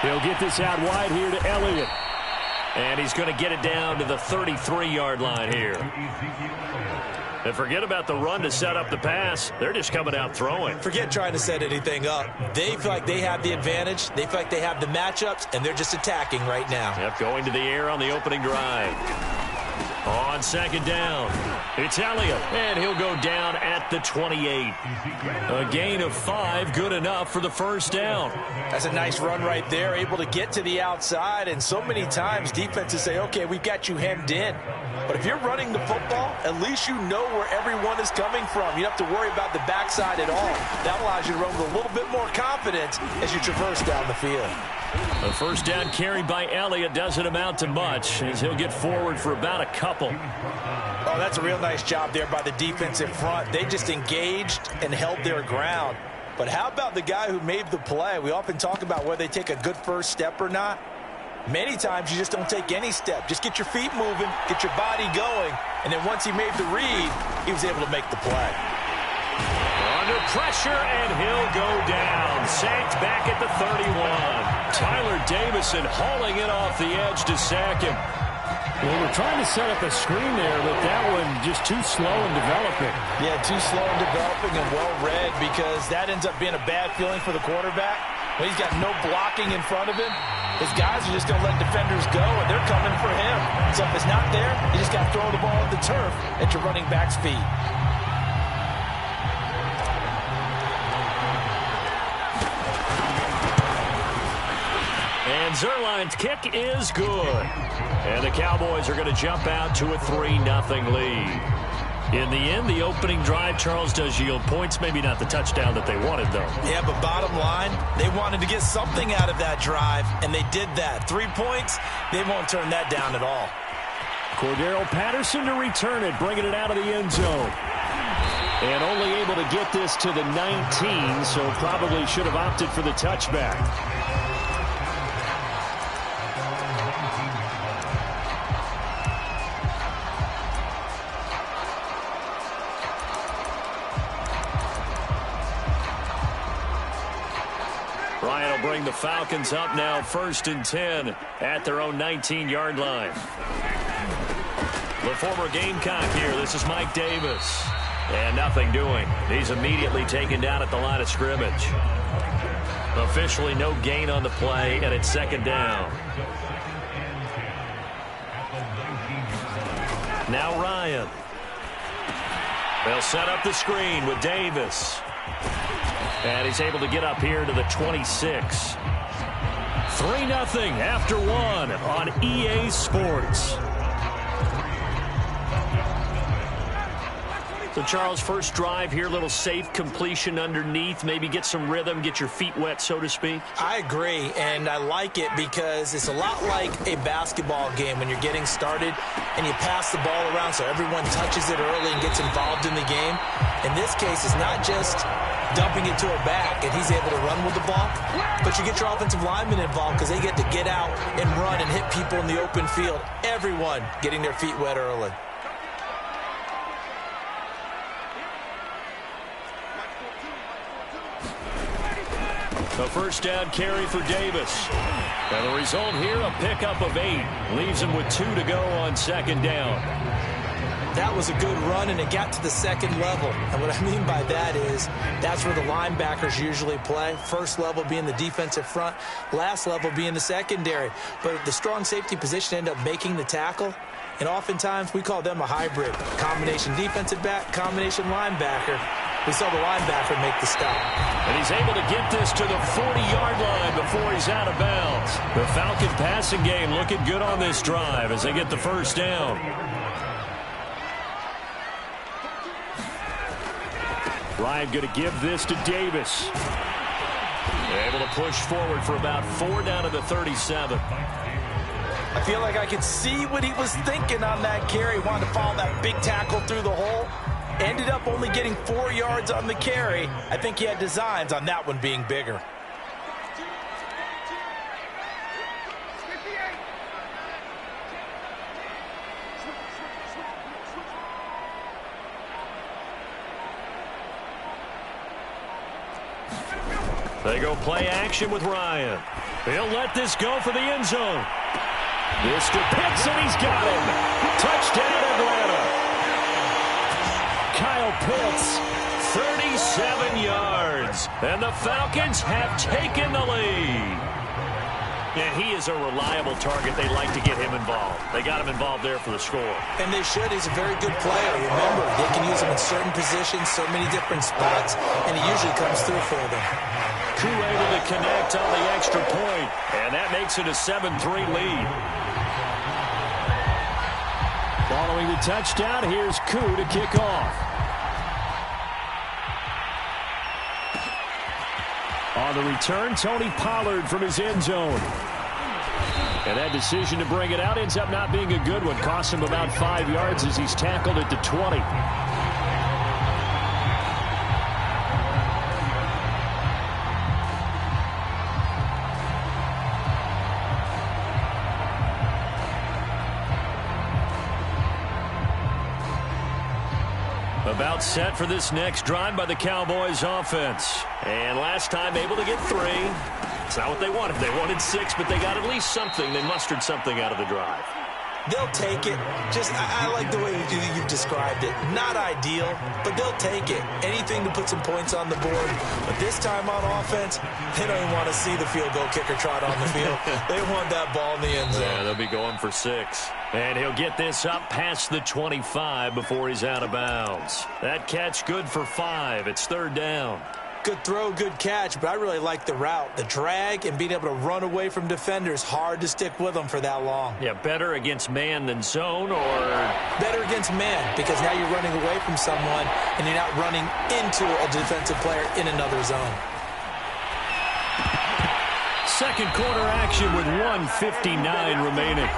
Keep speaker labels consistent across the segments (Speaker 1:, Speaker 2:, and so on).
Speaker 1: He'll get this out wide here to Elliott. And he's going to get it down to the 33-yard line here. And forget about the run to set up the pass. They're just coming out throwing.
Speaker 2: Forget trying to set anything up. They feel like they have the advantage. They feel like they have the matchups, and they're just attacking right now.
Speaker 1: Yep, going to the air on the opening drive. On second down, it's Elliott, and he'll go down at the 28. A gain of 5, good enough for the first down.
Speaker 2: That's a nice run right there, able to get to the outside, and so many times defenses say, okay, we've got you hemmed in. But if you're running the football, at least you know where everyone is coming from. You don't have to worry about the backside at all. That allows you to run with a little bit more confidence as you traverse down the field.
Speaker 1: A first down carry by Elliott doesn't amount to much as he'll get forward for about a couple.
Speaker 2: Oh, that's a real nice job there by the defensive front. They just engaged and held their ground. But how about the guy who made the play? We often talk about whether they take a good first step or not. Many times you just don't take any step. Just get your feet moving, get your body going, and then once he made the read, he was able to make the play.
Speaker 1: Under pressure, and he'll go down. Sacked back at the 31. Tyler Davison hauling it off the edge to sack him.
Speaker 3: Well, we're trying to set up a screen there, but that one just too slow in developing.
Speaker 2: Yeah, too slow in developing and well read, because that ends up being a bad feeling for the quarterback. When he's got no blocking in front of him, his guys are just going to let defenders go, and they're coming for him. So if it's not there, you just got to throw the ball at the turf at your running back's feet.
Speaker 1: And Zerline's kick is good. And the Cowboys are going to jump out to a 3-0 lead. In the end, the opening drive, Charles, does yield points. Maybe not the touchdown that they wanted, though.
Speaker 2: Yeah, but bottom line, they wanted to get something out of that drive, and they did that. 3 points, they won't turn that down at all.
Speaker 1: Cordero Patterson to return it, bringing it out of the end zone. And only able to get this to the 19, so probably should have opted for the touchback. Ryan will bring the Falcons up now, 1st and 10 at their own 19-yard line. The former Gamecock here. This is Mike Davis. And nothing doing. He's immediately taken down at the line of scrimmage. Officially no gain on the play, and it's 2nd down. Now Ryan. They'll set up the screen with Davis. And he's able to get up here to the 26. 3-0 after 1 on EA Sports. So, Charles, first drive here, little safe completion underneath. Maybe get some rhythm, get your feet wet, so to speak.
Speaker 2: I agree, and I like it because it's a lot like a basketball game when you're getting started and you pass the ball around so everyone touches it early and gets involved in the game. In this case, it's not just dumping it to a back and he's able to run with the ball, but you get your offensive linemen involved because they get to get out and run and hit people in the open field. Everyone getting their feet wet early.
Speaker 1: The first down carry for Davis. And the result here, a pickup of 8. Leaves him with 2 to go on 2nd down.
Speaker 2: That was a good run, and it got to the 2nd level. And what I mean by that is that's where the linebackers usually play. First level being the defensive front, last level being the secondary. But the strong safety position ended up making the tackle. And oftentimes we call them a hybrid. Combination defensive back, combination linebacker. We saw the linebacker make the stop.
Speaker 1: And he's able to get this to the 40-yard line before he's out of bounds. The Falcon passing game looking good on this drive as they get the first down. Ryan going to give this to Davis. Able to push forward for about 4 down to the 37.
Speaker 2: I feel like I could see what he was thinking on that carry. Wanted to follow that big tackle through the hole. Ended up only getting 4 yards on the carry. I think he had designs on that one being bigger.
Speaker 1: They go play action with Ryan. He'll let this go for the end zone. This to Pitts, and he's got him. Touchdown, Atlanta. Kyle Pitts, 37 yards. And the Falcons have taken the lead. And he is a reliable target. They like to get him involved. They got him involved there for the score.
Speaker 2: And they should. He's a very good player. Remember, they can use him in certain positions, so many different spots, and he usually comes through for them.
Speaker 1: Koo able to connect on the extra point, and that makes it a 7-3 lead.
Speaker 3: Following the touchdown, here's Koo to kick off. On the return, Tony Pollard from his end zone. And that decision to bring it out ends up not being a good one. Costs him about 5 yards as he's tackled at the 20.
Speaker 1: About set for this next drive by the Cowboys offense. And last time able to get 3. It's not what they wanted. They wanted 6, but they got at least something. They mustered something out of the drive.
Speaker 2: They'll take it. I like the way you've described it. Not ideal, but they'll take it. Anything to put some points on the board. But this time on offense, they don't even want to see the field goal kicker trot on the field. They want that ball in the end zone.
Speaker 1: Yeah, they'll be going for 6. And he'll get this up past the 25 before he's out of bounds. That catch good for 5. It's 3rd down.
Speaker 2: Good throw, good catch, but I really like the route. The drag and being able to run away from defenders, hard to stick with them for that long.
Speaker 1: Yeah, better against man than zone, or?
Speaker 2: Better against man, because now you're running away from someone and you're not running into a defensive player in another zone.
Speaker 1: Second quarter action with 1:59 remaining.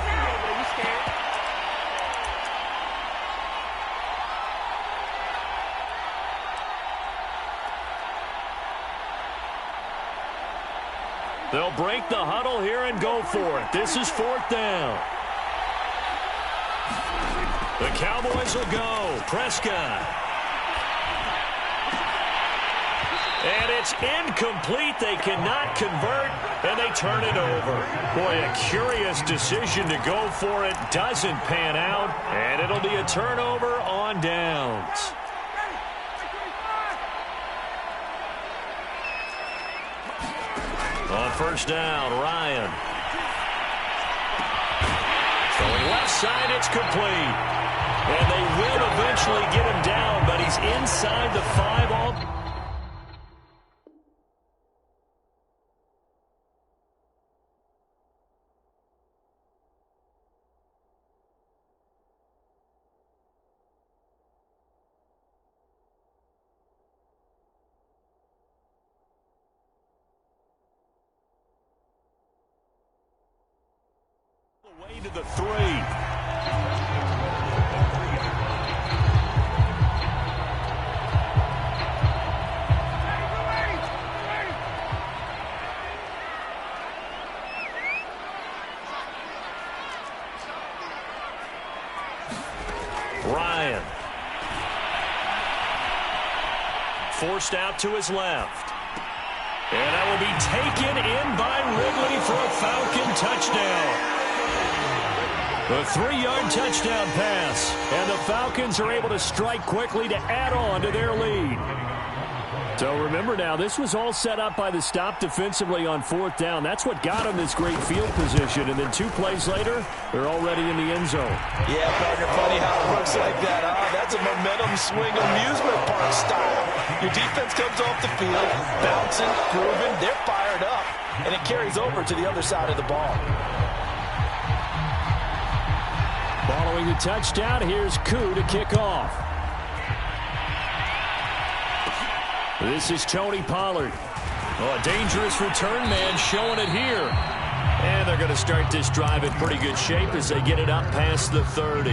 Speaker 1: They'll break the huddle here and go for it. This is 4th down. The Cowboys will go. Prescott. And it's incomplete. They cannot convert, and they turn it over. Boy, a curious decision to go for it. Doesn't pan out, and it'll be a turnover on downs. On 1st down, Ryan. Throwing left side, it's complete. And they will eventually get him down, but he's inside the 5 all. Way to the 3. Ryan. Forced out to his left. And that will be taken in by Ridley for a Falcon touchdown. A 3-yard touchdown pass, and the Falcons are able to strike quickly to add on to their lead. So remember now, this was all set up by the stop defensively on 4th down. That's what got them this great field position, and then 2 plays later, they're already in the end zone.
Speaker 2: Yeah, partner, funny how it works like that, huh? That's a momentum swing amusement park style. Your defense comes off the field, bouncing, grooving, they're fired up, and it carries over to the other side of the ball.
Speaker 3: Following the touchdown, here's Koo to kick off. This is Tony Pollard. Oh, a dangerous return man showing it here. And they're going to start this drive in pretty good shape as they get it up past the 30.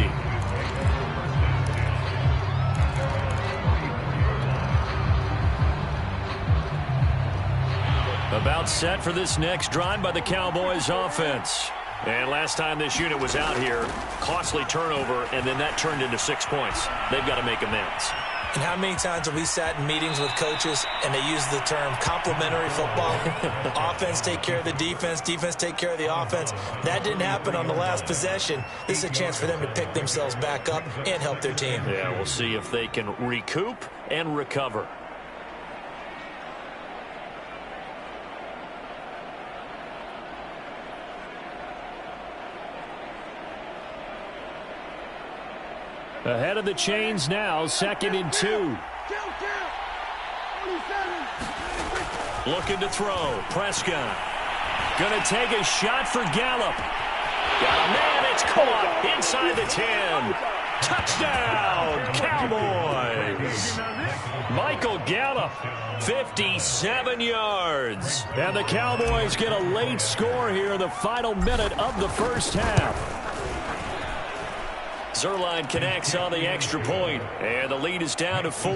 Speaker 3: About set for this next drive by the Cowboys offense. And last time this unit was out here, costly turnover, and then that turned into 6 points. They've got to make amends.
Speaker 2: And how many times have we sat in meetings with coaches and they use the term complementary football? Offense take care of the defense, defense take care of the offense. That didn't happen on the last possession. This is a chance for them to pick themselves back up and help their team.
Speaker 1: Yeah, we'll see if they can recoup and recover.
Speaker 3: Ahead of the chains now, 2nd and 2.
Speaker 1: Looking to throw. Prescott. Going to take a shot for Gallup. Got a man. It's caught inside the 10. Touchdown, Cowboys. Michael Gallup, 57 yards.
Speaker 3: And the Cowboys get a late score here in the final minute of the first half.
Speaker 1: Zerline connects on the extra point, and the lead is down to 4.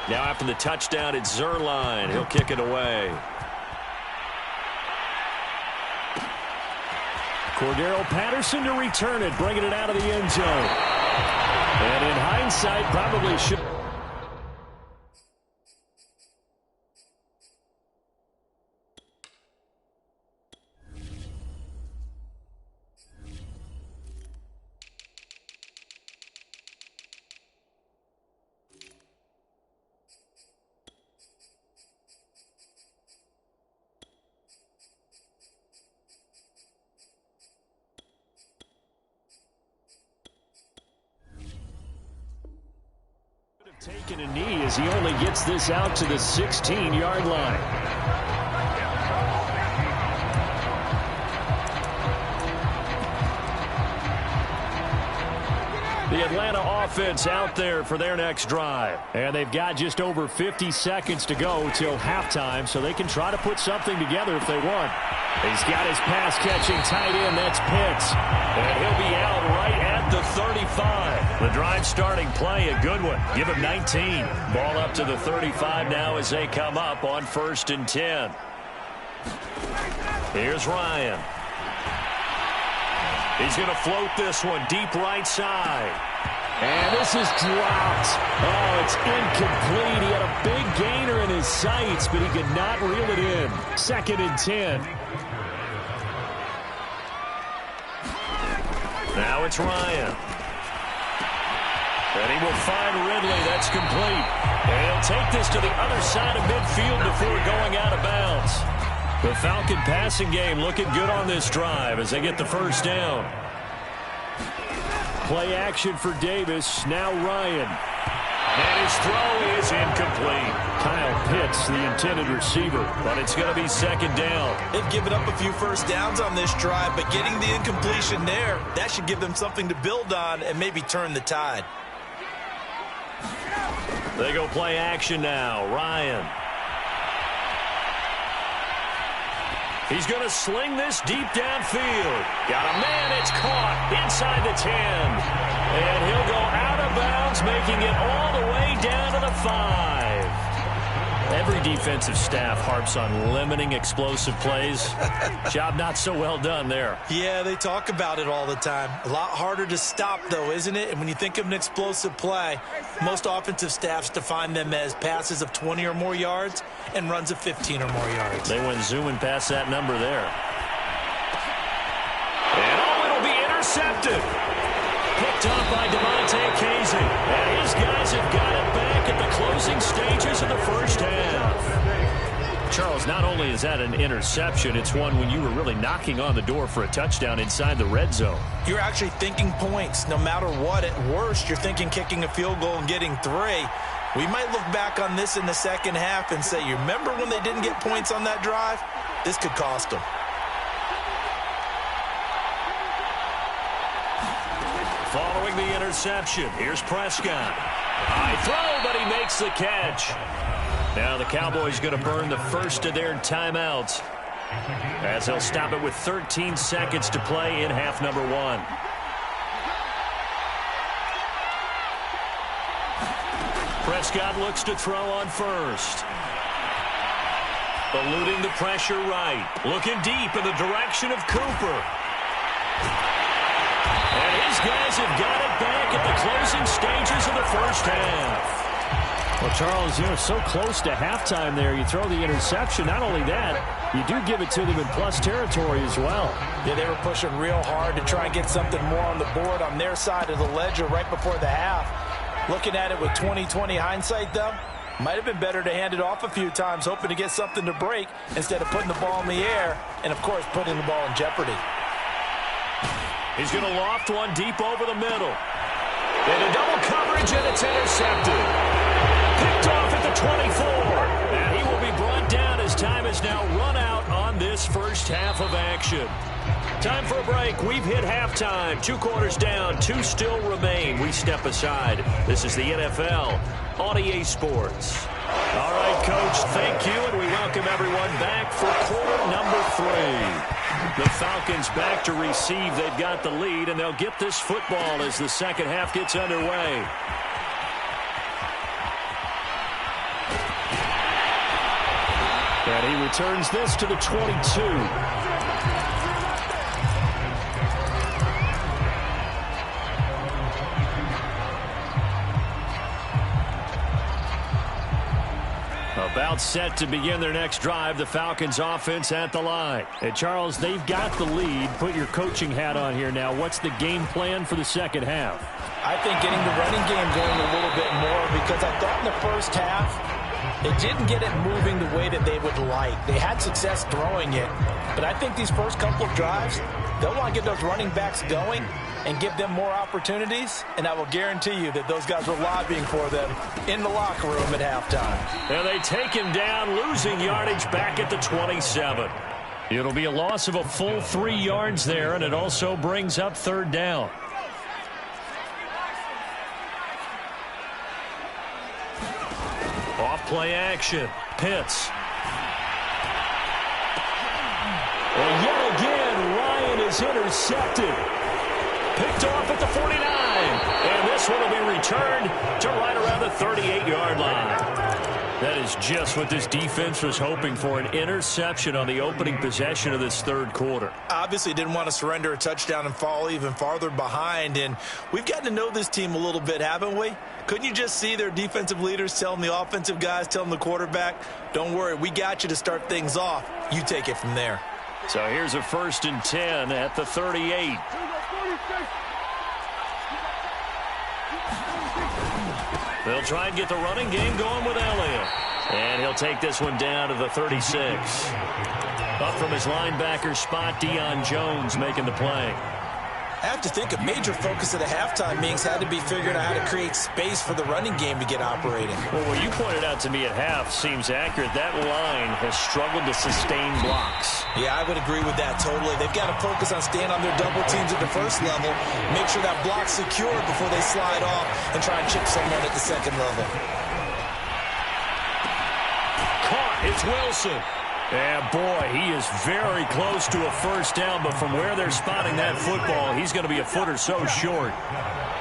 Speaker 1: Now after the touchdown, it's Zerline. He'll kick it away.
Speaker 3: Cordero Patterson to return it, bringing it out of the end zone. And in hindsight, probably should. Taking a knee as he only gets this out to the 16-yard line. The Atlanta offense out there for their next drive. And they've got just over 50 seconds to go till halftime, so they can try to put something together if they want. He's got his pass-catching tight end. That's Pitts.
Speaker 1: And he'll be out right at the 35. The drive starting play, a good one. Give him 19. Ball up to the 35 now as they come up on 1st and 10. Here's Ryan. He's going to float this one deep right side.
Speaker 3: And this is dropped. Oh, it's incomplete. He had a big gainer in his sights, but he could not reel it in. 2nd and 10.
Speaker 1: Now it's Ryan. And he will find Ridley. That's complete. And he'll take this to the other side of midfield before going out of bounds. The Falcon passing game looking good on this drive as they get the first down.
Speaker 3: Play action for Davis. Now Ryan.
Speaker 1: And his throw is incomplete.
Speaker 3: Kyle Pitts, the intended receiver.
Speaker 1: But it's going to be 2nd down.
Speaker 2: They've given up a few first downs on this drive, but getting the incompletion there, that should give them something to build on and maybe turn the tide.
Speaker 1: They go play action now. Ryan. He's going to sling this deep downfield. Got a man. It's caught inside the 10. And he'll go out of bounds, making it all the way down to the 5. Every defensive staff harps on limiting explosive plays. Job not so well done there.
Speaker 2: Yeah, they talk about it all the time. A lot harder to stop, though, isn't it? And when you think of an explosive play, most offensive staffs define them as passes of 20 or more yards and runs of 15 or more yards.
Speaker 1: They went zooming past that number there. And it'll be intercepted. Picked up by DeMonte Casey. And his guys have got it back at the closing stages of the first half. Charles, not only is that an interception, it's one when you were really knocking on the door for a touchdown inside the red zone.
Speaker 2: You're actually thinking points. No matter what, at worst, you're thinking kicking a field goal and getting 3. We might look back on this in the second half and say, you remember when they didn't get points on that drive? This could cost them.
Speaker 1: Following the interception, here's Prescott. High throw, but he makes the catch. Now the Cowboys going to burn the first of their timeouts as they'll stop it with 13 seconds to play in half number 1. Prescott looks to throw on first. Eluding the pressure right. Looking deep in the direction of Cooper. And his guys have got it back at the closing stages of the first half.
Speaker 3: Well, Charles, you're so close to halftime there. You throw the interception. Not only that, you do give it to them in plus territory as well.
Speaker 2: Yeah, they were pushing real hard to try and get something more on the board on their side of the ledger right before the half. Looking at it with 20/20 hindsight, though, might have been better to hand it off a few times, hoping to get something to break instead of putting the ball in the air and, of course, putting the ball in jeopardy.
Speaker 1: He's going to loft one deep over the middle. And a double coverage, and it's intercepted. Picked off at the 24. And he will be brought down as time is now run out on this first half of action. Time for a break. We've hit halftime. 2 quarters down. 2 still remain. We step aside. This is the NFL on EA Sports. All right, Coach, thank you, and we welcome everyone back for quarter number 3. The Falcons back to receive. They've got the lead, and they'll get this football as the second half gets underway.
Speaker 3: And he returns this to the 22. About set to begin their next drive, the Falcons offense at the line. And Charles, they've got the lead. Put your coaching hat on here now. What's the game plan for the second half?
Speaker 2: I think getting the running game going a little bit more, because I thought in the first half they didn't get it moving the way that they would like. They had success throwing it, but I think these first couple of drives, they'll want to get those running backs going and give them more opportunities, and I will guarantee you that those guys were lobbying for them in the locker room at halftime.
Speaker 1: And they take him down, losing yardage back at the 27. It'll be a loss of a full 3 yards there, and it also brings up third down. Off play action. Pitts. And yet again, Ryan is intercepted. Picked off at the 49. And this one will be returned to right around the 38-yard line. That is just what this defense was hoping for, an interception on the opening possession of this third quarter.
Speaker 2: Obviously didn't want to surrender a touchdown and fall even farther behind. And we've gotten to know this team a little bit, haven't we? Couldn't you just see their defensive leaders telling the offensive guys, telling the quarterback, don't worry, we got you to start things off. You take it from there.
Speaker 1: So here's a 1st and 10 at the 38. They'll try and get the running game going with Elliott. And he'll take this one down to the 36. Up from his linebacker spot, Deion Jones making the play.
Speaker 2: I have to think a major focus of the halftime meetings had to be figuring out how to create space for the running game to get operating.
Speaker 1: Well, what you pointed out to me at half seems accurate. That line has struggled to sustain blocks.
Speaker 2: Yeah, I would agree with that totally. They've got to focus on staying on their double teams at the first level, make sure that block's secure before they slide off and try and chip someone at the second level.
Speaker 1: Caught. It's Wilson. And, boy, he is very close to a first down, but from where they're spotting that football, he's going to be a foot or so short.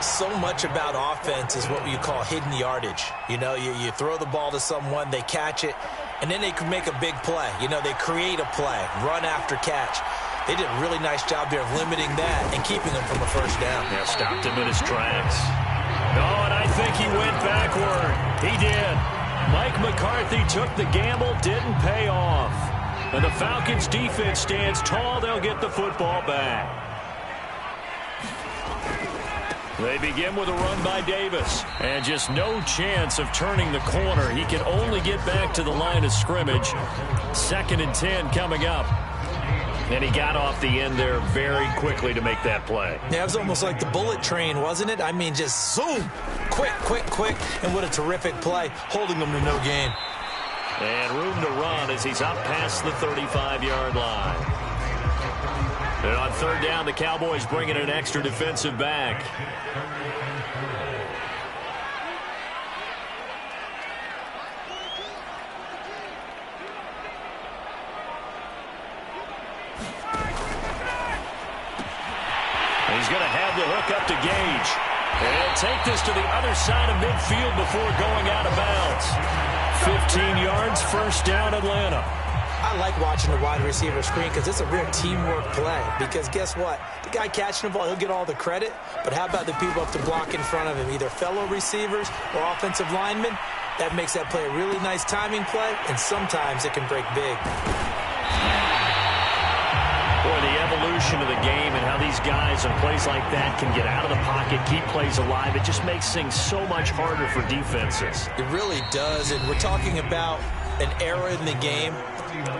Speaker 2: So much about offense is what you call hidden yardage. You know, you throw the ball to someone, they catch it, and then they can make a big play. You know, they create a play, run after catch. They did a really nice job there of limiting that and keeping him from a first down.
Speaker 1: Yeah, stopped him in his tracks. Oh, and I think he went backward. He did. Mike McCarthy took the gamble, didn't pay off. And the Falcons' defense stands tall. They'll get the football back. They begin with a run by Davis. And just no chance of turning the corner. He can only get back to the line of scrimmage. 2nd and 10 coming up. And he got off the end there very quickly to make that play.
Speaker 2: Yeah, it was almost like the bullet train, wasn't it? I mean, just zoom. Quick, quick, quick. And what a terrific play, holding them to no gain.
Speaker 1: And room to run as he's up past the 35-yard line. And on third down, the Cowboys bring in an extra defensive back. He's going to have the hook up to Gage. And take this to the other side of midfield before going out of bounds. 15 yards, first down, Atlanta.
Speaker 2: I like watching the wide receiver screen because it's a real teamwork play. Because guess what? The guy catching the ball, he'll get all the credit. But how about the people up to block in front of him, either fellow receivers or offensive linemen? That makes that play a really nice timing play, and sometimes it can break big.
Speaker 1: Boy, the evolution of the game and how these guys in plays like that can get out of the pocket, keep plays alive, it just makes things so much harder for defenses.
Speaker 2: It really does, and we're talking about an era in the game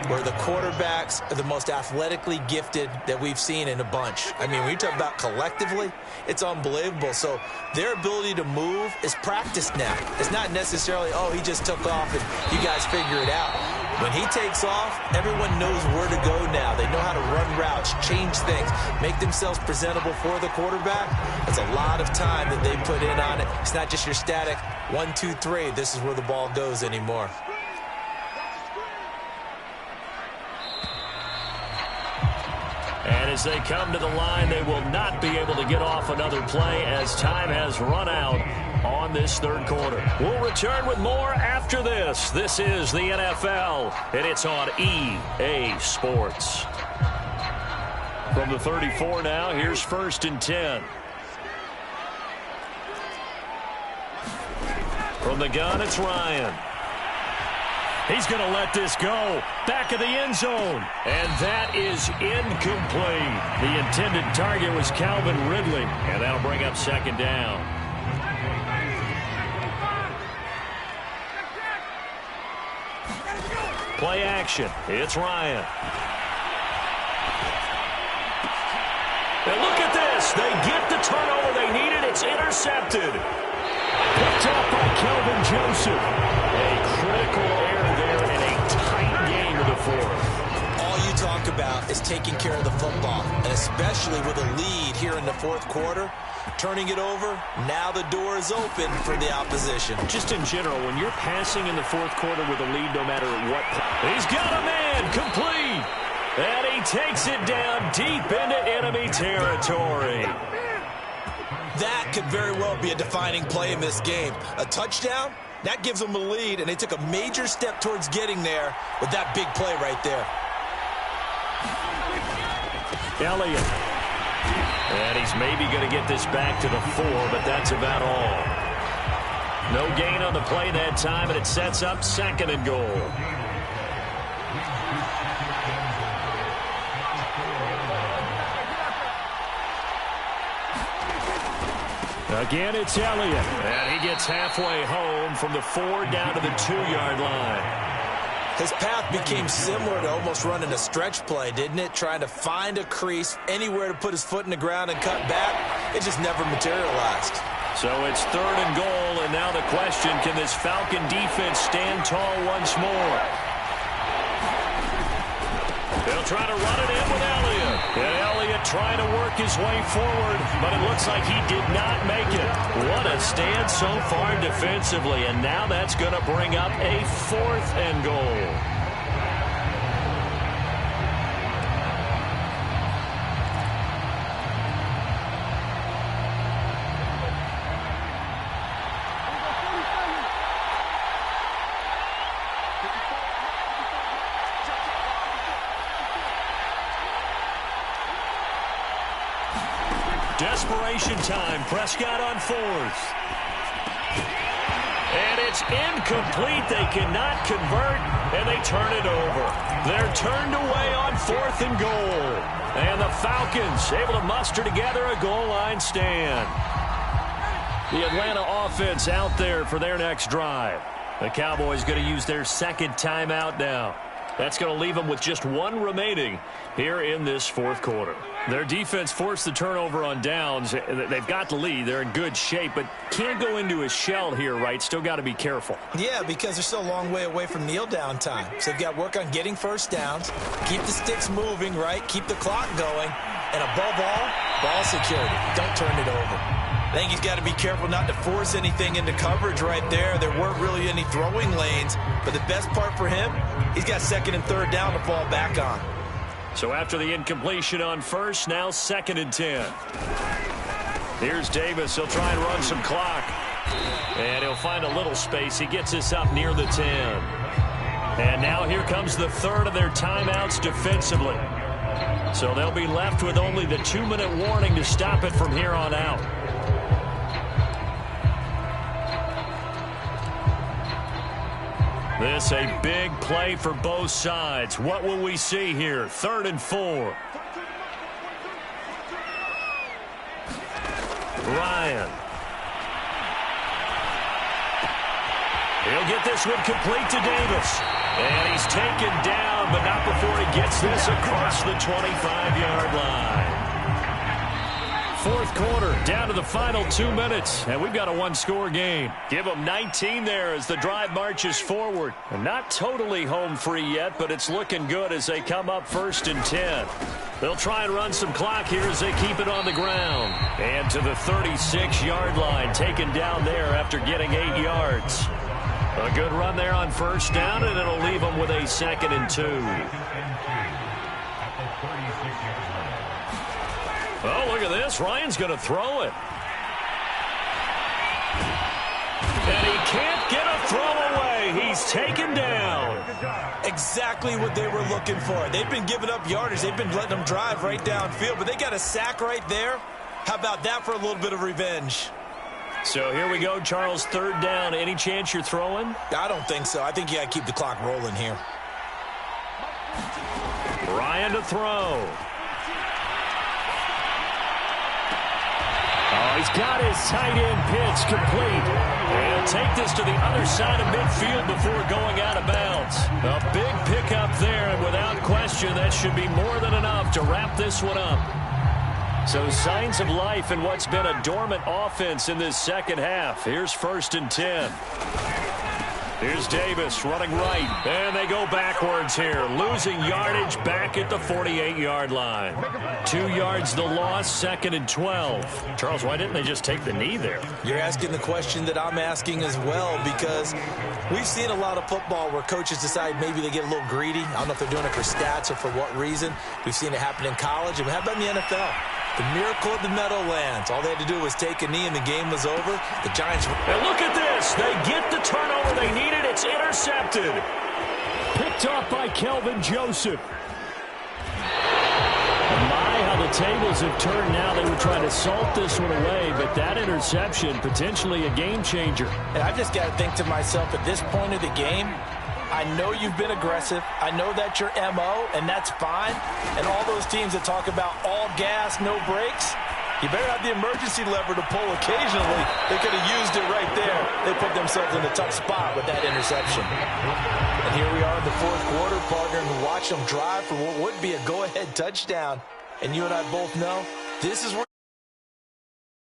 Speaker 2: where the quarterbacks are the most athletically gifted that we've seen in a bunch. I mean, when you talk about collectively, it's unbelievable. So their ability to move is practiced now. It's not necessarily, oh, he just took off and you guys figure it out. When he takes off, everyone knows where to go now. They know how to run routes, change things, make themselves presentable for the quarterback. That's a lot of time that they put in on it. It's not just your static 1, 2, 3. This is where the ball goes anymore.
Speaker 1: And as they come to the line, they will not be able to get off another play as time has run out on this third quarter. We'll return with more after this. This is the NFL, and it's on EA Sports. From the 34 now, here's 1st and 10. From the gun, it's Ryan. He's going to let this go. Back of the end zone. And that is incomplete. The intended target was Calvin Ridley. And that'll bring up 2nd down. Play action. It's Ryan. And look at this. They get the turnover they needed. It's intercepted. Picked up by Kelvin Joseph. A critical error there in a tight game of the fourth.
Speaker 2: All you talk about is taking care of the football, and especially with a lead here in the fourth quarter. Turning it over, now the door is open for the opposition.
Speaker 1: Just in general, when you're passing in the fourth quarter with a lead, no matter what. He's got a man, complete. And he takes it down deep into enemy territory.
Speaker 2: That could very well be a defining play in this game. A touchdown, that gives them a lead, and they took a major step towards getting there with that big play right there.
Speaker 1: Elliott. And he's maybe going to get this back to the 4, but that's about all. No gain on the play that time, and it sets up 2nd and goal. Again, it's Elliott. And he gets halfway home from the 4 down to the 2-yard line.
Speaker 2: His path became similar to almost running a stretch play, didn't it? Trying to find a crease, anywhere to put his foot in the ground and cut back. It just never materialized.
Speaker 1: So it's 3rd and goal, and now the question, can this Falcon defense stand tall once more? They'll try to run it in with Elliott. And Elliott trying to work his way forward, but it looks like he did not make it. What a stand so far defensively, and now that's going to bring up a 4th and goal. Desperation time. Prescott on 4th. And it's incomplete. They cannot convert, and they turn it over. They're turned away on 4th and goal. And the Falcons able to muster together a goal line stand. The Atlanta offense out there for their next drive. The Cowboys going to use their 2nd timeout now. That's going to leave them with just 1 remaining here in this 4th quarter. Their defense forced the turnover on downs. They've got the lead. They're in good shape, but can't go into a shell here, right? Still got to be careful.
Speaker 2: Yeah, because they're still a long way away from kneel down time. So they've got to work on getting first downs, keep the sticks moving, right? Keep the clock going, and above all, ball security. Don't turn it over. I think he's got to be careful not to force anything into coverage right there. There weren't really any throwing lanes, but the best part for him, he's got 2nd and 3rd down to fall back on. So after the incompletion on 1st, now 2nd and 10.
Speaker 1: Here's Davis. He'll try and run some clock. And he'll find a little space. He gets us up near the 10. And now here comes the third of their timeouts defensively. So they'll be left with only the 2-minute warning to stop it from here on out. This a big play for both sides. What will we see here? 3rd and 4. Ryan. He'll get this one complete to Davis. And he's taken down, but not before he gets this across the 25-yard line. 4th quarter, down to the final 2 minutes, and we've got a one-score game. Give them 19 there as the drive marches forward. And not totally home free yet, but it's looking good as they come up 1st and 10. They'll try and run some clock here as they keep it on the ground. And to the 36-yard line, taken down there after getting 8 yards. A good run there on 1st down, and it'll leave them with a 2nd and 2. Oh, look at this. Ryan's going to throw it. And he can't get a throw away. He's taken down.
Speaker 2: Exactly what they were looking for. They've been giving up yardage. They've been letting them drive right downfield, but they got a sack right there. How about that for a little bit of revenge?
Speaker 1: So here we go, Charles, 3rd down. Any chance you're throwing?
Speaker 2: I don't think so. I think you got to keep the clock rolling here.
Speaker 1: Ryan to throw. Oh, he's got his tight end pitch complete. And he'll take this to the other side of midfield before going out of bounds. A big pickup there, and without question, that should be more than enough to wrap this one up. So signs of life in what's been a dormant offense in this second half. Here's 1st and 10. Here's Davis running right. And they go backwards here. Losing yardage back at the 48-yard line. 2 yards the loss, 2nd and 12. Charles, why didn't they just take the knee there?
Speaker 2: You're asking the question that I'm asking as well, because we've seen a lot of football where coaches decide maybe they get a little greedy. I don't know if they're doing it for stats or for what reason. We've seen it happen in college, and we have it in the NFL. The miracle of the Meadowlands. All they had to do was take a knee and the game was over. The Giants...
Speaker 1: And look at this. They get the turnover they needed. It's intercepted.
Speaker 3: Picked off by Kelvin Joseph. My, how the tables have turned now. They were trying to salt this one away, but that interception, potentially a game changer.
Speaker 2: And I just got to think to myself, at this point of the game, I know you've been aggressive. I know that's your MO, and that's fine. And all those teams that talk about all gas, no brakes, you better have the emergency lever to pull occasionally. They could have used it right there. They put themselves in a tough spot with that interception. And here we are in the 4th quarter, partner, and watch them drive for what would be a go-ahead touchdown. And you and I both know this is where